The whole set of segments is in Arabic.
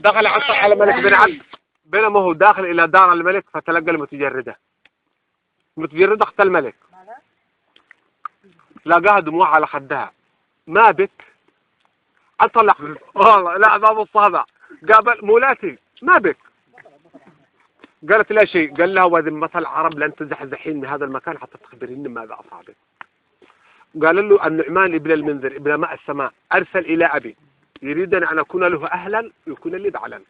دخل على ملك بن عبد، بينما هو داخل إلى دار الملك فتلقى المتجردة أخت الملك، لقاها دموع على خدها. ما بك؟ أطلع والله لا باب الصهبة، قابل مولاتي ما بك؟ قالت لا شيء. قال لها وذمة العرب لن تزحزحين من هذا المكان حتى تخبريني ماذا أصابك. قال له النعمان ابن المنذر ابن ماء السماء أرسل إلى أبي يريدني أن أكون له أهلا ويكون لي بعلا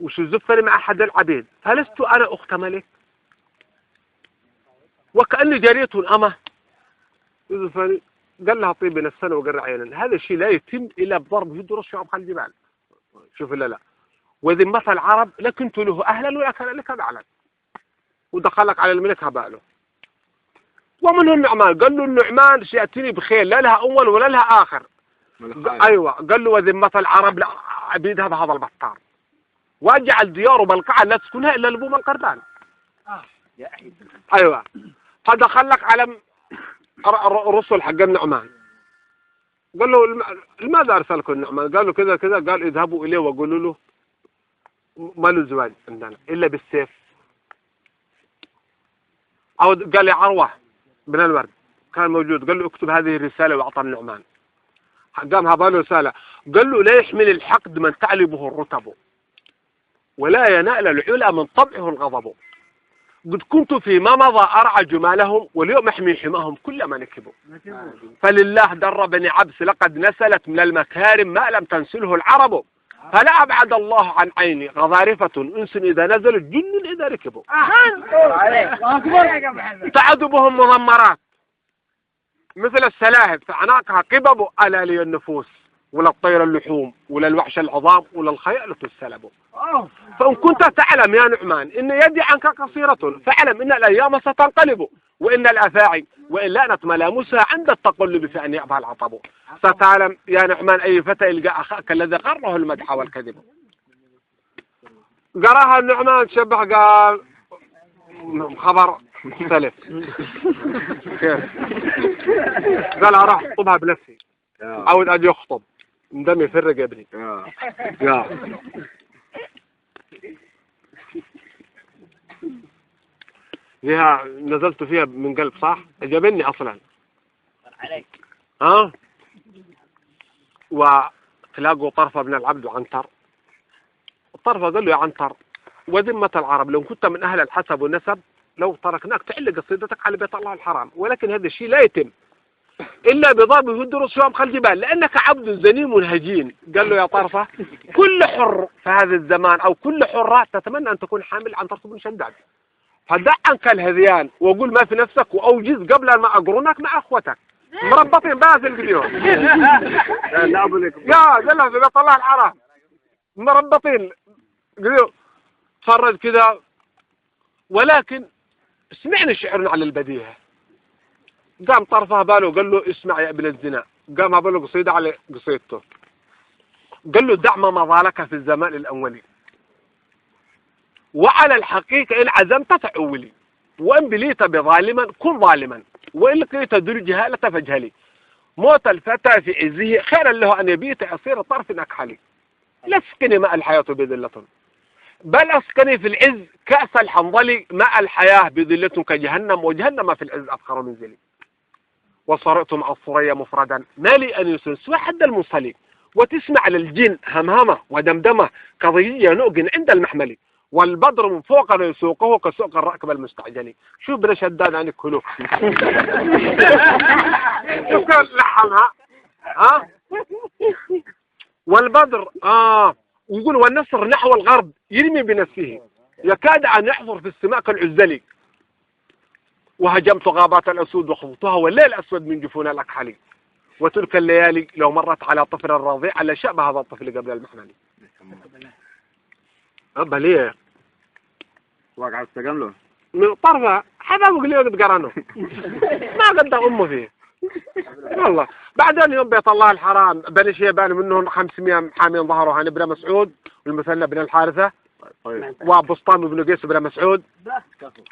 وشزفني مع أحد العبيد، فلست أنا أخت ملك وكأني جارية أمه يزفني. قال لها طيب نفسنا وقرع عينا، هذا الشيء لا يتم إلا بضرب يدرس شعب خلف الجبال. شوف لا وذمة العرب لكنت له أهلا ولا كان لك بعلا، ودخلك على الملك هباله. ومنه النعمان؟ قال له النعمان سيأتيني بخير لا لها أول ولا لها آخر. أيوة. قال له وذمة العرب لا عبيدها بهذا البطار، واجعل دياره بلقعة لا تسكنها إلا لبوم القردان. أيوة. فدخلك على الرسل حق النعمان، قال له لماذا أرسلكم النعمان؟ قال له كذا كذا. قال اذهبوا إليه وقولوا له ما له زواج عندنا إلا بالسيف. أو قال يا عروة بن الورد كان موجود، قال له اكتب هذه الرسالة وأعطى النعمان. قام هذا رسالة، قال له لا يحمل الحقد من تعلبه الرتب ولا ينال العلا من طبعه الغضب. قد كنت فيما مضى أرعى جمالهم واليوم أحمي حماهم كل ما نكبوا. فلله در بني عبس لقد نسلت من المكارم ما لم تنسله العرب، فلا أبعد الله عن عيني غضارفة أنس إذا نزلوا جن إذا ركبوا. تعذبهم مضمرات مثل السلاهب فعناقها قبب، ألا لي النفوس ولا الطير اللحوم ولا الوحش العظام ولا الخيال السلب. فإن كنت تعلم يا نعمان إن يدي عنك قصيرة فاعلم إن الأيام ستنقلب، وإن الأفاعي وإن لانت ملامسها عند التقلب في أن يأبى العطب. ستعلم يا نعمان أي فتى إلقى أخاك الذي غره المدح والكذب. قراها النعمان شبه قال خبر مختلف. كيف؟ قال راح اخطبها بنفسي، عاود أجي أخطب دمي يفرق يا ابني. فيها نزلت فيها من قلب صح؟ عجبني أصلا. وتلاقوا طرفة بن العبد وعنتر. الطرفة قال له يا عنتر وذمة العرب لو كنت من أهل الحسب والنسب لو تركناك تعلق قصيدتك على بيت الله الحرام، ولكن هذا الشيء لا يتم إلا بضرب يدرس شوام خلف الجبال لأنك عبد زنيم هجين. قال له يا طرفة كل حر في هذا الزمان أو كل حرة تتمنى أن تكون حامل عن طرف بن شداد، فدع عنك الهذيان وقول ما في نفسك وأوجز قبل ما أقرنك مع أخوتك مربطين بازل اليوم. يا جلها في بيت الله الحرام مربطين فرد كذا. ولكن اسمعني شعرنا على البديهة. قام طرفه باله قال له اسمع يا ابن الزنا. قام هباله قصيدة على قصيدته قال له دع ما مضى لك في الزمان الأولي وعلى الحقيقة إن عزمت فعولي، وإن بليت بظالما كن ظالما وإن لقيت ذو جهالة فاجهلي. موت الفتى في عزه خيرا له أن يبيت عصير طرف أكحلي. لا اسقني ماء الحياة بذلة بل اسقني في العز كأس الحنظل ماء الحياة بذلة كجهنم وجهنم في العز أفخر من ذلي. وصرت مع الصريا مفردا ما لي أن يسنس وحد المصلي وتسمع للجن همهمة ودمدمة كضيية نؤجن عند المحمل والبدر من فوق يسوقه كسوق الركب المستعجل. شوف بلا شداد عن الكلوك. شوف كيف لحمها والبدر يقول والنصر نحو الغرب يرمي بنفسه يكاد أن يحضر في السماء كالعزلي. وهجمت غابات الأسود وخفضتها والليل أسود من جفون الأكحلي. وتلك الليالي لو مرت على طفل الرضيع على شأب هذا الطفل قبل المحمل. أبا ليه واقع استقام له من طرفه حباب قليل بقرانه ما قد أمه فيه والله. بعدين يوم بيت الله الحرام بني شيبان منهم 500 حامين ظهروا عن ابن مسعود والمثنى بن الحارثة وبسطام بن قيس بن مسعود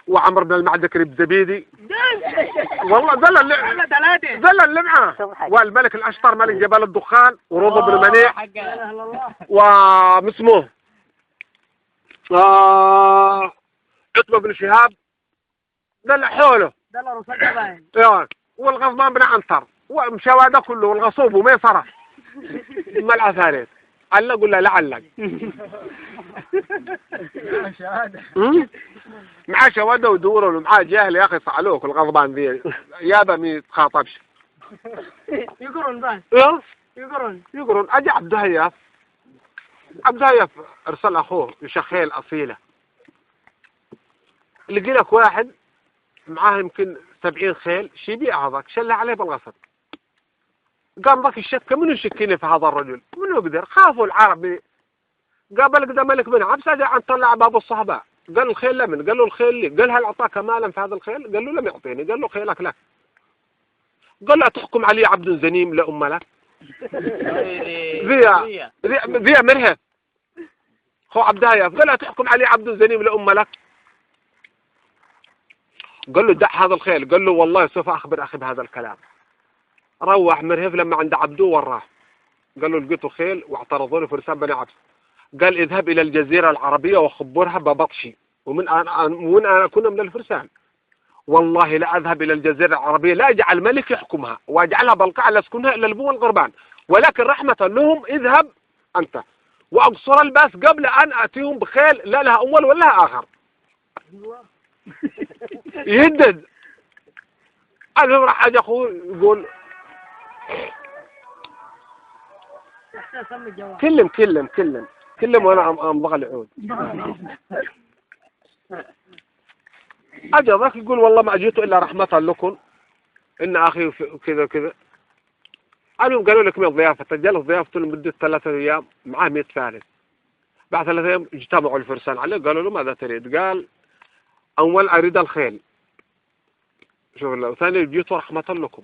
وعمر بن المعدكري بزبيدي والله ذل اللي معاه والملك الأشطر ملك جبل الدخان ورضا بن منيع ومسموه عتبة بن شهاب ذل حوله والغضبان بن عنتر ومشاواده كله والغصوب وميسرة ما الأثاليث قال له قل له لعلك معاه شواده ودوروا معاه جاهل يا اخي صعلوك الغضبان ذي يابا ما يتخاطبش يقرون بس يقرون اجي عبد الهياف ارسل اخوه يشخيل اصيله لقي لك واحد معاه يمكن 70 خيل شيبيع هذاك شل عليه بالغصب قام ذاك الشك منو يشكيني في هذا الرجل منو يقدر خافوا العرب قابل قدام ملك بن عبس اجى عن طلع باب الصحباء قال الخيل لمن قال له الخيل لي قال هل اعطاك مالا في هذا الخيل قال له لم يعطيني قال له خيلك لك قال لا تحكم علي عبد زنيم لأم لك ذي مرهف خو عبد هياف قال لا تحكم علي عبد زنيم لأم لك قال له دع هذا الخيل قال له والله سوف أخبر أخي بهذا الكلام روح مرهف لما عند عبدو وراه قال له لقيته خيل واعترضوا له فرسان بني عبس قال اذهب إلى الجزيرة العربية وخبرها ببطشي ومن أنا كنا من الفرسان والله لا أذهب إلى الجزيرة العربية لا أجعل ملك يحكمها وأجعلها بلقاء لا أسكنها إلا البو والغربان ولكن رحمة لهم اذهب أنت وأقصر الباس قبل أن أتيهم بخيل لا لها أول ولا لها آخر يهدد المهم راح أجي أخوه يقول كلم وأنا أمضغ العود أجي ذاك يقول والله ما أجيت إلا رحمة لكم إن أخي كذا وكذا اليوم قالوا لك من ضيافة جلس ضيافته لمدة 3 أيام معاه 100 فارس بعد 3 أيام اجتمعوا الفرسان عليه قالوا له ماذا تريد قال أول أريد الخيل شوف الله وثاني جيت رحمة لكم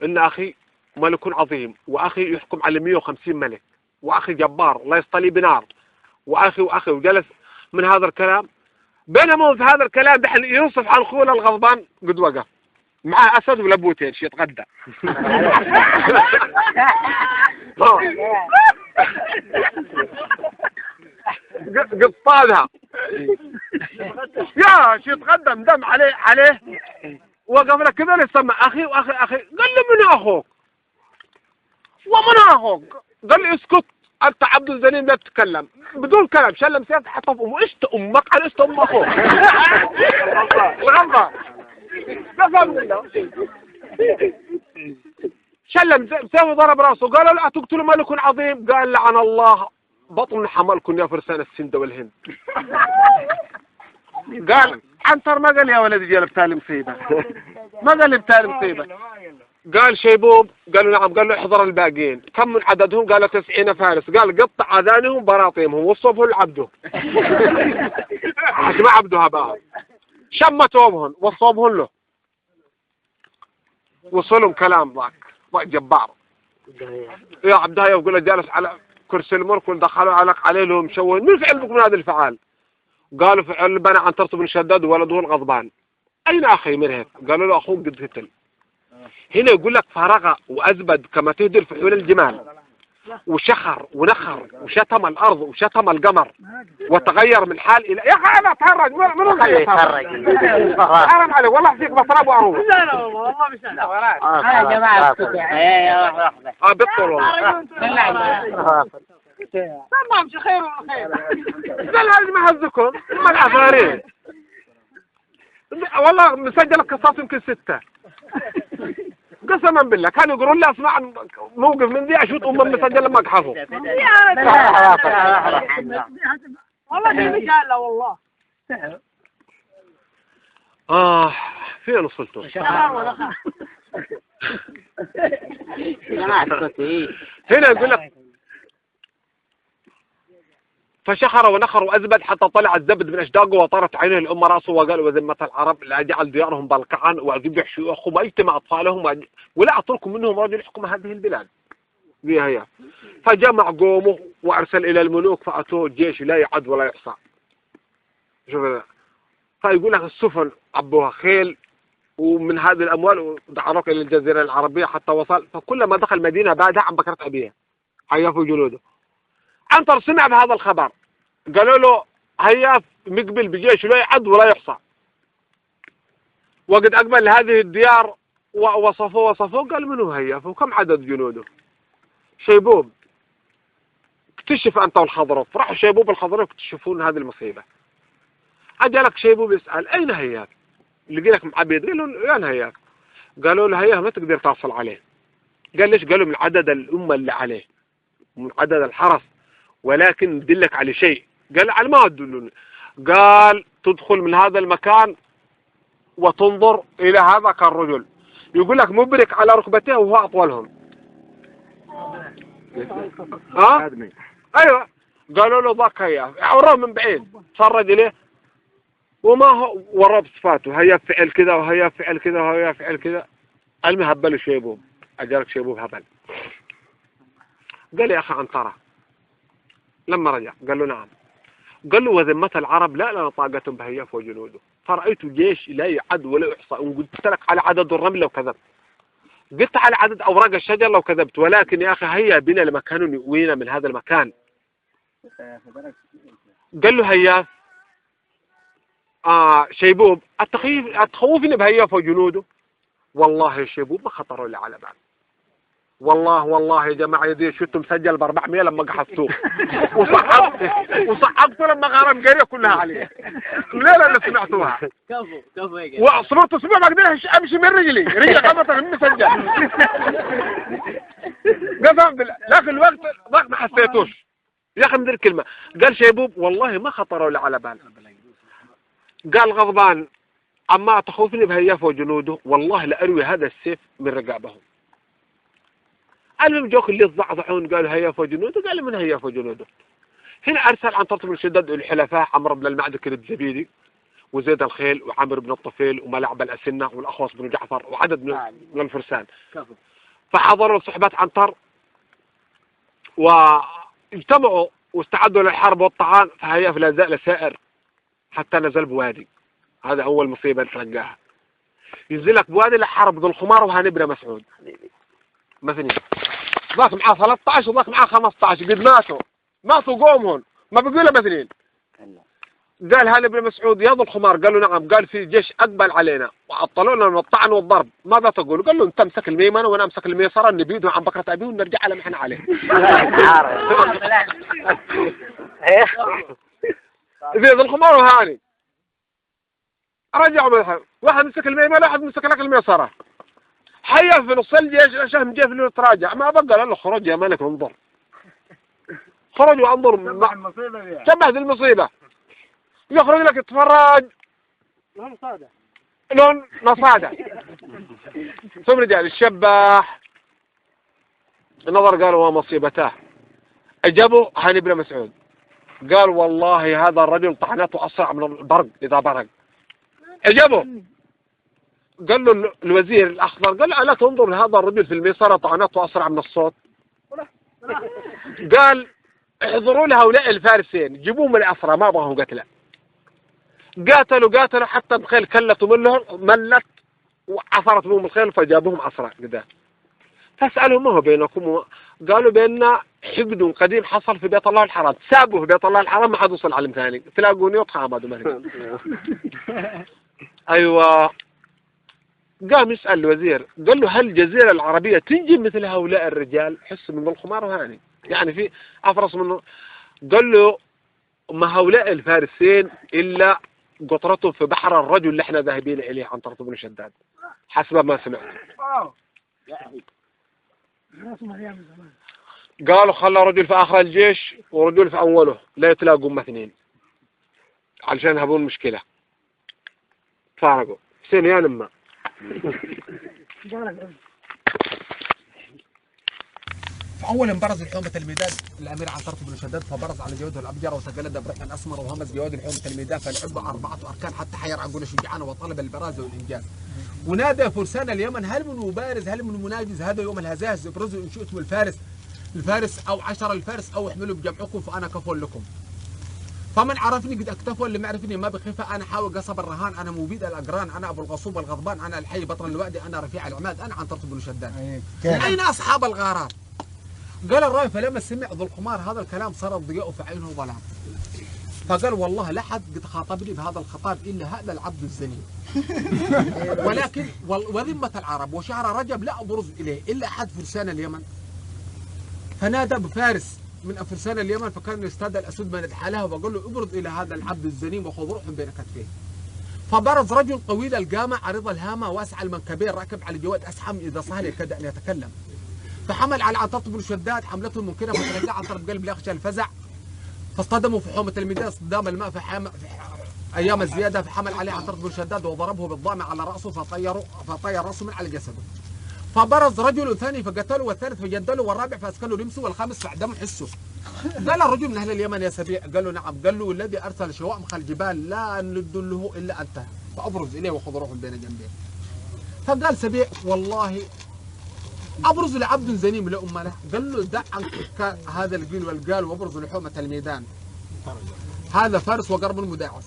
إن أخي ملك عظيم وأخي يحكم على 150 ملك وأخي جبار لا يصطلي بنار وأخي وجلس من هذا الكلام بينما في هذا الكلام دحين يوصف عن خوله الغضبان قد وقف معاه أسد ولبوتين شي يتغدى قد طالها يا شي يتغدى مدم عليه وقف له كذا يسمع أخي قال له من أخوك ومن أخوك قال لي اسكت أنت عبد الزنيم لا تتكلم بدون كلام شلم سيف حطه في أمه إشت أمك على إشت أم أخوك الغلطة لا فهم الله شلم سيف ضرب راسه قالوا لا تقتلوا ملك عظيم قال لعن الله بطن حملكم يا فرسان السند والهند قال عنتر ما قال يا ولدي جلب تالي مصيبة ما قال لي بتالي مصيبة قال شيبوب قالوا نعم قال له احضر الباقيين كم من عددهم قال 90 فارس قال قطع اذانهم براطيمهم وصفوا لعبده ما عبدها بقى شم ثوبهم وصوبهم له وصلهم كلام ضاق جبار يا عبدها يقول له جالس على كرسي الملك ودخلوا عليه لهم مشوهين من فعل بكم هذا الفعال قالوا فعل بنى عنترة بن شداد وولده الغضبان اين اخي مرهف قالوا له اخوك قد قتل هنا يقول لك فرغ وأزبد كما تهدر في حول الجمال وشخر ونخر وشتم الأرض وشتم القمر وتغير من حال إلى يا أخي أنا أتهرج من رضي حرام عليك والله فيك بطراب وأروح لا والله مش أنا يا جماعة بالطول والله ما مش خير ولا خير قال هذه ما هزكم ما العفارين والله مسجل قصص يمكن 6 قسما بالله كانوا يقولون لي اسمع موقف من ذي اشوط مسجل لما اقحفه والله دي مش قال والله فين وصلتوا هنا يقول لك فشخر ونخر وأزبد حتى طلع الزبد من أشداقه وطارت عينه الأم راسه وقال وذمة العرب لا جعل ديارهم بلقعا وأذبح شيوخهم ويجتمع أطفالهم ولا أترك منهم رجل يحكم هذه البلاد ذي هي فجمع قومه وأرسل إلى الملوك فأتوه الجيش لا يعد ولا يحصى. شوف هذا. فيقول لك السفن عبوها خيل ومن هذه الأموال ودعروك إلى الجزيرة العربية حتى وصل. فكلما دخل مدينة بعدها عم بكرت أبيها هيافوا جنوده. عنتر سمع بهذا الخبر قالوا له هياف مقبل بجيش لا يعد ولا يحصى، وقد أقبل هذه الديار ووصفوه قال منو هياف وكم عدد جنوده؟ شيبوب. اكتشف أنت والخضرف. راحوا شيبوب الخضرف يكتشفون هذه المصيبة. أجلك شيبوب يسأل أين هياف؟ اللي لك معبيد. قالوا له وين هياف؟ قالوا له هياف ما تقدر توصل عليه. قال ليش؟ قالوا من عدد الأمة اللي عليه من عدد الحرس، ولكن ندلك على شيء. قال على ما تدلوني. قال تدخل من هذا المكان وتنظر إلى هذاك الرجل يقول لك مبرك على ركبتيه وهو أطولهم. أيوة. قالوا له ذاك هياف. عوراه من بعيد تفرج إليه وما هو وراه بصفاته هيا فعل كذا وهيا فعل كذا وهيا فعل كذا. المهبل شيبوب. أجلك شيبوب هبل. قال يا أخي عنترة لما رجع قال له نعم. قال له وذمة العرب لا لنا طاقة بهياف وجنوده، فرأيت جيش لا يعد ولا يحصى. إن قلت لك على عدد الرمل لو كذبت، قلت على عدد أوراق الشجر لو كذبت، ولكن يا أخي هيا بنا لمكان يؤوينا من هذا المكان. قال له هياف شيبوب أتخوفني بهياف وجنوده؟ والله يا شيبوب ما خطروا لي على بال. والله يا جماعة يدي شفته مسجل ب 400 لما قحصتوه وصعبته لما غرم قرية كلها عليه. الليلة اللي سمعتوها كفو يا وصلت اسبوع ما اقدرش امشي من رجلي خبطت من مسجل. قسم بالله. لكن الوقت ما حسيتوش يا اخي من ذي الكلمة. قال شيبوب والله ما خطروا لي على بال. قال غضبان اما تخوفني بهياف وجنوده والله لأروي هذا السيف من رقابهم. المهم جوك اللي ضعضعون قالوا هياف وجنوده. قال من هياف وجنوده؟ هنا أرسل عنتر بن شداد الحلفاء عمرو بن المعدكر الزبيدي وزيد الخيل وعامر بن الطفيل وملعب الأسنة والأخوص بن جعفر وعدد من الفرسان. فحضروا صحبات عنتر واجتمعوا واستعدوا للحرب والطعان. فهياف لا زال سائر حتى نزل بوادي. هذا أول مصيبة نتلقاها. ينزلك بوادي لحرب ذو الخمار وهاني مسعود مثلا. ذاك معاه 13 وذاك معاه 15 قد ماتوا قومهم ما بقولوا مثلين. قال هاني بن مسعود يا ذو الخمار؟ قالوا نعم. قال في جيش أقبل علينا وعطلونا من الطعن والضرب ماذا تقول؟ قال له أنت امسك الميمنة وأنا امسك الميسرة نبيده عن بكرة أبيه ونرجع على ما احنا عليه. ذو الخمار وهاني رجعوا من واحد مسك الميمنة واحد مسك لك الميسرة. حيا في نص الجيش شهم جيف له تراجع ما بقى له خرج يا ملك انظر. خرج وانظر شبه ذي المصيبة. يخرج لك يتفرج لون نصادة ثم رجال الشباح النظر قالوا ومصيبته. اجابوا هاني بن مسعود قال والله هذا الرجل طعنته اسرع من البرق اذا برق. اجابوا قال له الوزير الأخضر قال له ألا تنظر لهذا الرجل في الميسرة طعنته أسرع من الصوت؟ قال احضروا لهؤلاء الفارسين جيبوهم الأسرى ما أبغاهم قتله. قاتلوا حتى الخيل كلتوا منهم ملت وعثرت بهم الخيل فجابوهم أسرى قدام. فاسألهم ما هو بينكم؟ قالوا بيننا حقد قديم حصل في بيت الله الحرام. سابوا في بيت الله الحرام ما حد وصل علم ثاني تلاقوني وتخامدوا مرة. أيوة. قام يسأل الوزير قال له هل الجزيرة العربية تنجب مثل هؤلاء الرجال؟ حس من الخمار وهاني يعني في أفرس منه. قال له ما هؤلاء الفارسين إلا قطرتهم في بحر الرجل اللي احنا ذاهبين إليه عنتر بن شداد حسب ما سمعت. قالوا خلى رجل في آخر الجيش ورجل في أوله لا يتلاقوا مثنين علشان يهبون مشكلة. فارقوا سنين ما فأولا برز الحومة الميدان الأمير عنتر بن شداد فبرز على جوده الأبجر وتجلد برحم الأسمر وهمس جواد الحومة الميدان فالعب 4 أركان حتى حير عقول شجعانه وطلب البراز والإنجاز. ونادى فرسان اليمن هل من مبارز هل من مناجز هذا يوم الهزاز ابرزوا إن شئتم الفارس الفارس أو 10 الفارس أو احملوا بجمعكم فأنا كفول لكم. فمن عرفني قد اكتفوا، اللي ما عرفني ما بخيفه. انا حاول قصب الرهان، انا مبيد الاقران، انا ابو الغصوب الغضبان، انا الحي بطن الوادي، انا رفيع العماد، انا عنترة بن شداد. اين اصحاب الغارات؟ قال الراوي فلما سمع ذو الخمار هذا الكلام صار الضياء في عينه ظلام. فقال والله لا حد قد خاطبني بهذا الخطاب الا هذا العبد الزني. ولكن وذمة العرب وشهر رجب لا ابرز اليه الا احد فرسان اليمن. فنادى بفارس من فرسان اليمن فكان يستاد الاسود من حاله وقال له ابرز الى هذا العبد الزنيم وخذ روح بين كتفيه. فبرز رجل طويل القامه عريض الهامه واسع المنكبين راكب على جواد اسحم اذا صهل يكاد ان يتكلم. فحمل على عنترة بن شداد حملته الممكنه فتلقى عنترة بقلب لا يخشى الفزع. فاصطدموا في حومه الميدان اصطدام الماء في ايام الزياده. فحمل عليه عنترة بن شداد وضربه بالضامع على راسه فطير راسه من على جسده. فبرز رجل ثاني فقتله والثالث فجدله والرابع فاسكنه لمسه والخامس فاعدمه حسه. قال الرجل من اهل اليمن يا سبيع؟ قال له نعم. قال له الذي ارسل شوامخ الجبال لا ندله الا انت فابرز اليه وخذ روح بين جنبيه. فقال سبيع والله ابرز لعبد زنيم لأم له. قال له دع عنك هذا القيل والقال وابرز لحومه الميدان. هذا فارس وقرب المداعس.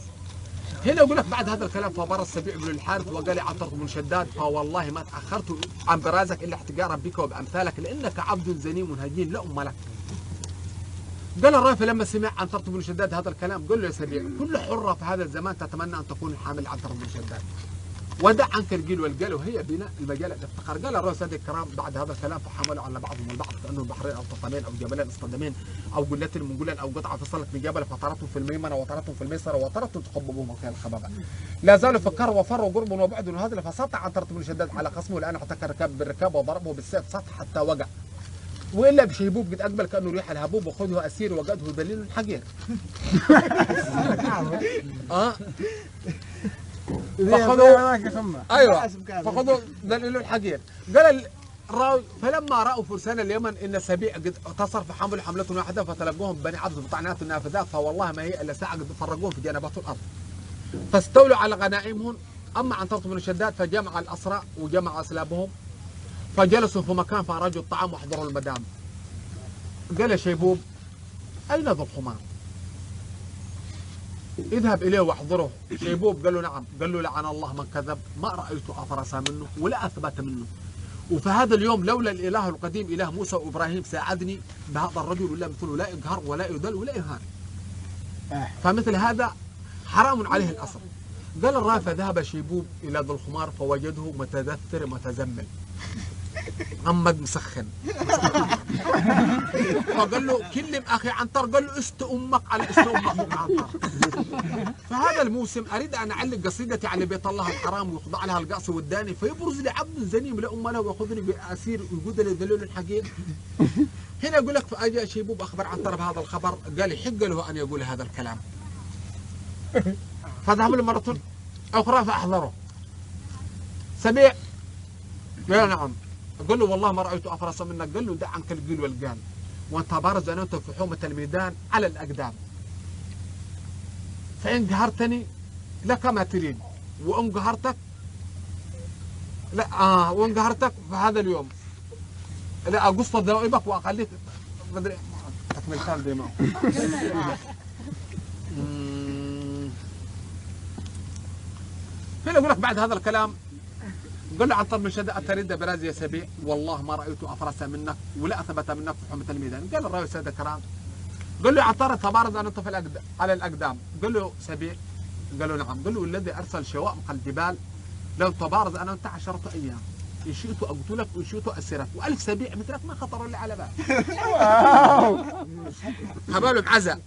هنا يقول لك بعد هذا الكلام فبرز سبيع بن الحارث وقال لي عنترة بن شداد فوالله ما تاخرت عن برازك الا احتقارا بك وبامثالك لانك عبد زنيم هجين لا ام لك. قال الرافع لما سمع عنترة بن شداد هذا الكلام قال له يا سبيع كل حره في هذا الزمان تتمنى ان تكون حامل عنترة بن شداد. ودع عنك القيل والقال وهي بناء المجال الافتقار. قال الرسول سادة الكرام بعد هذا الكلام فحملوا على بعضهم البعض كانهم بحرين او طفلين او جبلين اصطدمين او قلة من قلل او قطعه فصلت من جبل فطرتهم في الميمنه وطرتهم في الميسره وطرتهم تخببهم في الخبابه. لا زالوا فكروا وفروا قرب وبعد وهذا فسطع عنترة بن شداد على خصمه الان احتك الركاب بالركاب وضربه بالسيف سطح حتى وقع. والا بشيبوب قد اقبل كانه ريح الهبوب وخذه اسير وقده دليل حقير. ايوه فخذوا دليل الحقير. قال الراوي فلما راوا فرسان اليمن ان سبيع قد اقتصر فحملوا حمله واحده فتلقوهم بني عبد بطعنات النافذات فوالله ما هي الا ساعه قد فرقوهم في جنبات الارض. فاستولوا على غنائمهم. اما عنترة بن شداد فجمع الاسرى وجمع اسلابهم فجلسوا في مكان فارجوا الطعام واحضروا المدام. قال شيبوب اين ذو الخمار؟ اذهب اليه واحضره. شيبوب قال له نعم. قال له لعن الله من كذب ما رايت افرس منه ولا اثبت منه. وفي هذا اليوم لولا الاله القديم اله موسى وابراهيم ساعدني بهذا الرجل ولا مثله لا يقهر ولا يذل ولا يهان. فمثل هذا حرام عليه الاسر. قال الرافع ذهب شيبوب الى ذو الخمار فوجده متدثر متزمل محمد مسخن. فقال له كلم اخي عنتر. قال له است امك على است ام اخوك عنتر. فهذا الموسم اريد ان اعلق قصيدتي على بيت الله الحرام ويخضع لها القاص والداني فيبرز لعبد زنيم لام له وياخذني باسير ويقود لي دليل الحقير. هنا يقول لك فاجا شيبوب اخبر عنتر بهذا الخبر قال يحق له ان يقول هذا الكلام. فذهب له مره اخرى فاحضره. سبيع قال نعم. قال له والله ما رايت افرس منك. قال له دع عنك القيل والقال وانت بارز انا وانت في حومه الميدان على الاقدام. فان قهرتني لك ما تريد وان قهرتك لا وان قهرتك في هذا اليوم لا اقص ذوائبك واخليك مدري تكمل كان زي ما فين اقول لك بعد هذا الكلام قال له عنتر بن شداد أتريد براز يا سبيع والله ما رأيت أفرس منك ولا أثبت منك في حومة الميدان. قال الراوي سيد الكرام قال له عنتر تبارز أن أنت على الأقدام. قال له سبيع قال له نعم. قال له الذي أرسل شوامخ الجبال لو تبارز أنا وأنت 10 أيام إن شئت أقتلك وإن شئت أسرك وألف سبيع مثلك ما خطر لي على بال. هباله بعزا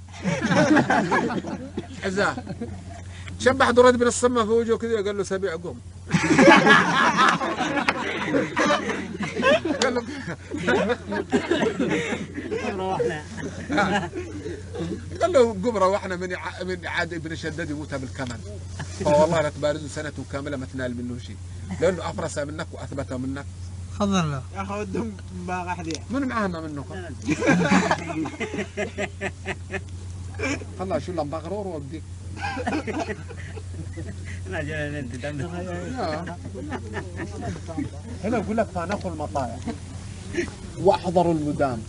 عزاه شبح دراد بن الصمة في وجهه كذا قال له سبيع قوم. قال له قال له قم روحنا من عاد ابن شداد يموت بالكمل فوالله لا تبارزوا سنة كاملة ما تنال منه شيء لأنه أفرس منك وأثبت منك. خضر له يا أخي ودهم باغ حديث من معانا منه خلاص شو لهم بغرور وابديك هنا يقول لك فنخوا المطايا واحضروا المدام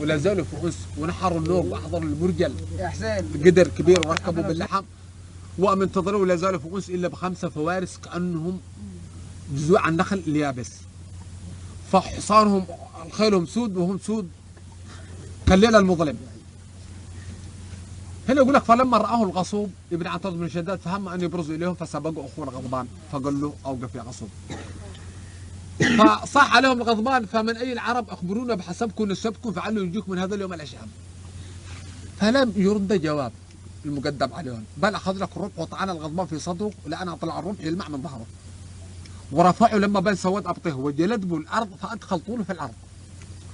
ولا زالوا في أنس ونحروا النوق وأحضروا المرجل يا حسين قدر كبير وركبوا باللحم وما انتظروا ولا زالوا في أنس إلا ب5 فوارس كأنهم جذوع النخل اليابس. فحصانهم خيلهم سود وهم سود كالليل المظلم. هنا يقول لك فلما رآه الغصوب ابن عنتر بن شداد فهم أن يبرزوا إليهم فسبقوا أخوه الغضبان فقال له أوقف يا غصوب. فصاح عليهم الغضبان فمن أي العرب أخبرونا بحسبكم نسبكم فعلوا ينجيكم من هذا اليوم الأشعب. فلم يرد جواب المقدم عليهم بل أخذ لك الرمح وطعن الغضبان في صدره لأن طلع الرمح يلمع من ظهره ورفعه لما بين سواد أبطه وجلد الأرض فأدخل طوله في الأرض.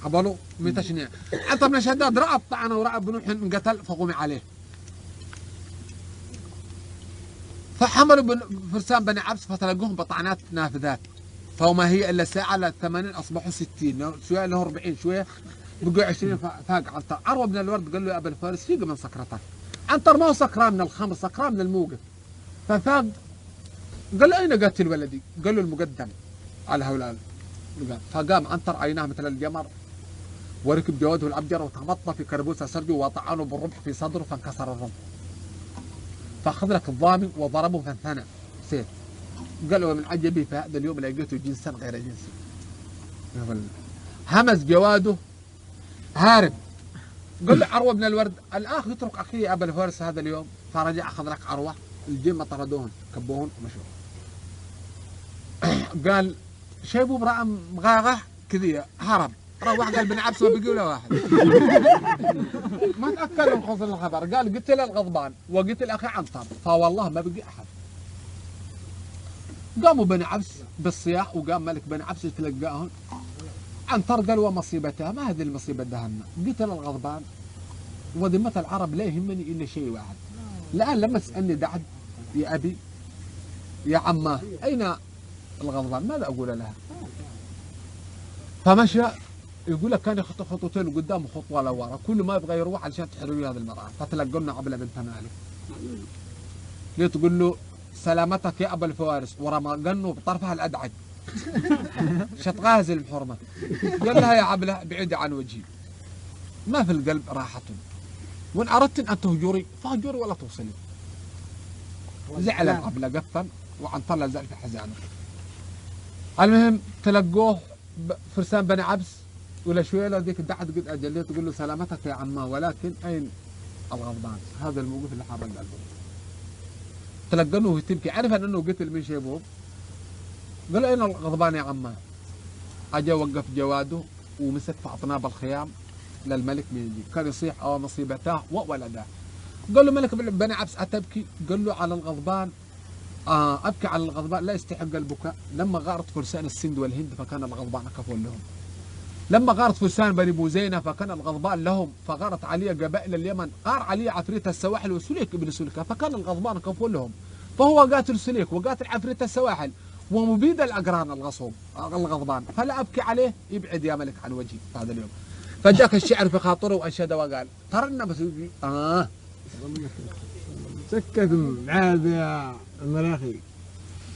عبالوا متشنيع. عنتر بن شداد رأى طعنه ورأى بنوح انقتل فقوم عليه. فحملوا فرسان بني عبس فتلقوهم بطعنات نافذات فوما هي الا ساعه ل 80 اصبحوا 60 شويه له 40 شويه بقوا 20 فاق عنتر. عروه بن الورد قال له يا ابا الفارس فيق من سكرتك. عنتر ما هو سكران من الخمر سكران من الموقف. ففاق قال له اين قاتل ولدي؟ قال له المقدم على هؤلاء. فقام عنتر عيناه مثل الجمر وركب جواده الابجر وتمطى في كربوس سرجه وطعنه بالرمح في صدره فانكسر الرمح. فاخذ لك الضامن وضربه فانثنى سيف. قال له من عجبي في هذا اليوم لقيته جنسا غير جنسي. همز جواده هارب. قال له عروه بن الورد الاخ يترك اخيه ابا الفارس هذا اليوم. فرجع اخذ لك عروه الجن طردوهن كبوهن ومشوا. قال شيبوب راى مغاغه كذي هرب. روح قال بن عبس ما بقي ولا واحد. ما تاكلوا من خبز الخبر. قال قتل الغضبان وقتل اخي عنتر فوالله ما بقي احد. قاموا بني عبس بالصياح وقام ملك بني عبس يتلقاهم. عنتر قال ومصيبتها ما هذه المصيبه دهنا قتل الغضبان وذمه العرب لا يهمني الا شيء واحد. الان لما تسالني دعد يا ابي يا عماه اين الغضبان ماذا اقول لها؟ فمشى يقول لك كان يخطو خطوتين قدام وخطوه لورا كل ما يبغى يروح علشان تحرروا هذه المراه. فتلقونا عبله بنت مالك. ليه تقول له سلامتك يا ابا الفوارس ورمى قنه بطرفها الادعج شتغازل محرمه. قال لها يا عبله بعيدي عن وجهي ما في القلب راحه وان اردت ان تهجري فاهجري ولا توصلي. زعل العبله قفل وعنتر لا زال في حزانه. المهم تلقوه فرسان بني عبس ولا شويه لا ذيك دعت قد اجل تقول له سلامتك يا عماه ولكن اين الغضبان؟ هذا الموقف اللي حرق قلبه. تلقنه وهي تبكي عرفا انه قتل من شيبوب. قال له اين الغضبان يا عماه؟ اجى وقف جواده ومسك في اطناب الخيام للملك من يجي كان يصيح او مصيبتاه وولداه. قال له ملك بني عبس اتبكي؟ قال له على الغضبان ابكي على الغضبان لا يستحق البكاء. لما غارت فرسان السند والهند فكان الغضبان كفوا لهم. لما غارت فرسان بني بوزينه فكان الغضبان لهم. فغارت علي قبائل اليمن غار علي عفريت السواحل وسليك ابن سلكه فكان الغضبان كفوا لهم. فهو قاتل سليك وقاتل عفريت السواحل ومبيد الاقران الغصوب الغضبان فلا ابكي عليه يبعد يا ملك عن وجهي في هذا اليوم. فجاك الشعر في خاطره وانشد وقال ترى بس سكت معاذ يا المراخي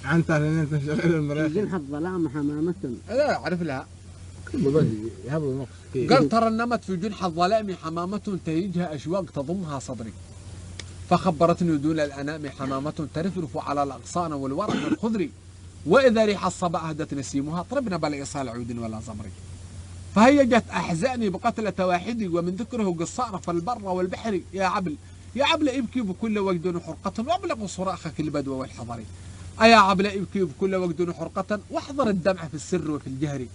عنتر ان انت شغال المراخي جنح الظلام حمامة. لا اعرف لها. يهبوا قال ترنمت في جنح الظلام حمامة تهيجها أشواق تضمها صدري فخبرتني دون الأنام حمامة ترفرف على الأغصان والورق الخضر وإذا ريح الصبا أهدت نسيمها طربنا بلا إيصال عود ولا زمر. فهيجت أحزاني بقتلة واحد ومن ذكره قصار في البر والبحر يا عبل ابكي بكل وجد حرقة وابلغ صراخك البدو والحضر. أيا عبل ابكي بكل وجد حرقة واحضر الدمع في السر وفي الجهر.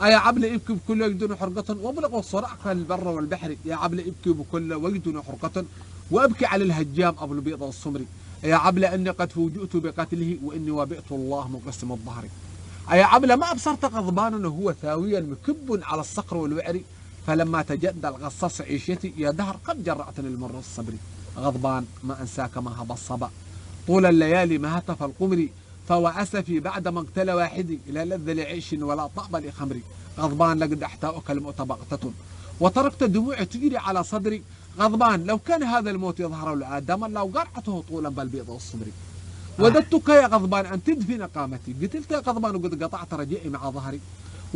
يا عبل ابكي بكل وجد حرقة وابلغ صراخك البر والبحر. يا عبل ابكي بكل وجد حرقة وابكي على الهجام ابو البيض والسمر. يا عبل اني قد فوجئت بقتله واني وبئت الله مقسم الظهر. يا عبل ما ابصرت غضبانا وهو ثاويا مكب على الصقر والوعر فلما تجدى الغصاص عيشتي يا دهر قد جرأتني المر الصبر. غضبان ما انساك ما هبى الصبا طول الليالي ما هتف القمر فهو اسفي بعد ما اقتل واحدي لا لذ لعيش ولا طأب لخمري. غضبان لقد احتاؤك الموت بغتة وتركت دموع تجري على صدري. غضبان لو كان هذا الموت يظهر لآدم لو قرعته طولا بالبيض والصبر. وددتك يا غضبان أن تدفن قامتي قتلت يا غضبان وقد قطعت رجائي مع ظهري.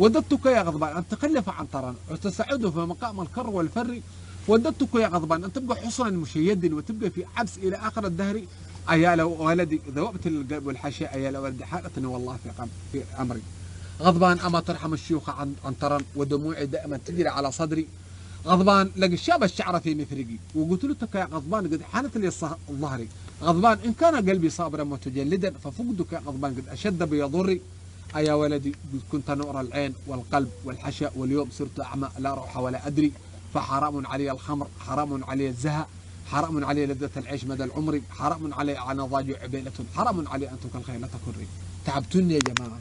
وددتك يا غضبان أن تخلف عنترا وتسعده في مقام الكر والفر. وددتك يا غضبان أن تبقى حصنا مشيد وتبقى في عبس إلى آخر الدهر. أيا لو ولدي ذوبت القلب والحشاء، أيا لو ولدي حالتني والله في أمري. غضبان أما ترحم الشيوخ عنترا ودموعي دائما تجري على صدري. غضبان لقى الشاب الشعر في مفرقي وقلت له يا غضبان قد حانت لي ظهري. غضبان إن كان قلبي صابرا متجلدا ففقدك يا غضبان قد أشد بيضري. أيا ولدي كنت نور العين والقلب والحشاء واليوم صرت أعمى لا روح ولا أدري. فحرام علي الخمر، حرام علي الزهق، حرام علي لذة العيش مدى العمر، حرام علي على ضاجع عبيلة، حرام علي أن تكل خيلة كري. تعبتني يا جماعة.